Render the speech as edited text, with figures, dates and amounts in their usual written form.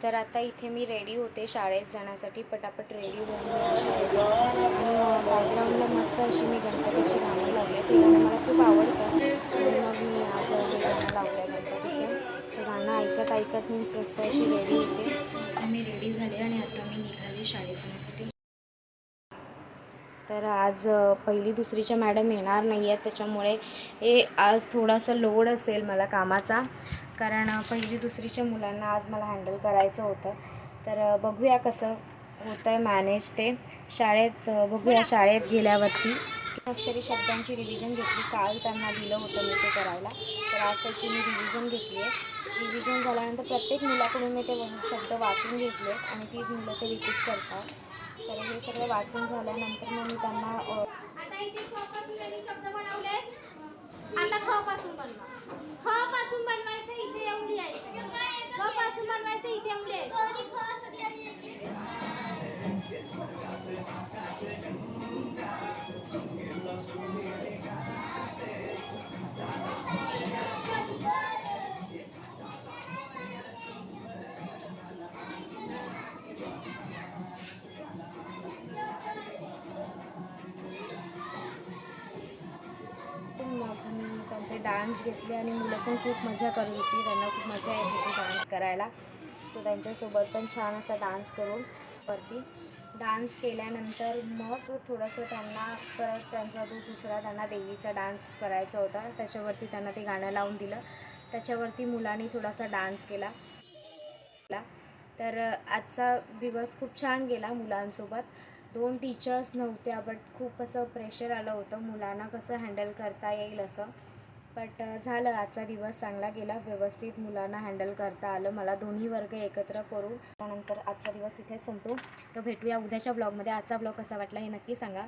तर आता इथे मी रेडी होते शाळेत जाण्यासाठी. पटापट रेडी होऊन मी शाळेत जाते आणि बॅकग्राऊंडला मस्त अशी मी गणपतीची गाणी लावले. ते गाणं मला खूप आवडतं आणि मग मी आज हे गाणं लावलं आहे गणपतीचं. ते गाणं ऐकत ऐकत मी मस्त अशी रेडी होते. आता मी रेडी झाले आणि आता मी निघाले शाळेत जाण्यासाठी. तर आज पहिली दुसरीच्या मॅडम येणार नाही आहेत, त्याच्यामुळे आज थोडासा लोड असेल मला कामाचा, कारण पहिली दुसरीच्या मुलांना आज मला हँडल करायचं होतं. तर बघूया कसं होतं आहे मॅनेज ते शाळेत. बघूया शाळेत गेल्यावरती. अक्षरी शब्दांची रिव्हिजन घेतली. काल त्यांना दिलं होतं मी ते करायला, तर आज त्याची मी रिव्हिजन घेतली आहे. रिव्हिजन झाल्यानंतर प्रत्येक मुलाकडून मी ते शब्द वाचून घेतले आणि तीच मुलं ते रिपीट करतात. तर हे सगळं वाचून झाल्यानंतर मग मी त्यांना आता इथे क पासून त्यांनी शब्द बनवले. आता ख पासून बनवा. ख पासून बनवायचं इथे येऊन लिहायचं. क पासून बनवायचं इथे येऊन लिहायचं. मग मी त्यांचे डान्स घेतले आणि मुलं पण खूप मजा करत होती. त्यांना खूप मजा येत होती डान्स करायला. सो त्यांच्यासोबत पण छान असा डान्स करून वरती डान्स केल्यानंतर मग थोडंसं त्यांना परत त्यांचा दुसरा त्यांना देवीचा डान्स करायचा होता, त्याच्यावरती त्यांना ते गाणं लावून दिलं. त्याच्यावरती मुलांनी थोडासा डान्स केला. तर आजचा दिवस खूप छान गेला मुलांसोबत. 2 टीचर्स नव्हत्या, बट खूप असं प्रेशर आलं होतं मुलांना कसं हँडल करता येईल असं. बट झालं, आजचा दिवस चांगला गेला. व्यवस्थित मुलांना हँडल करता आलं मला दोन्ही वर्ग एकत्र करून. त्यानंतर आजचा दिवस इथेच संपतो. तर भेटूया उद्याच्या ब्लॉगमध्ये. आजचा ब्लॉग कसा वाटला हे नक्की सांगा.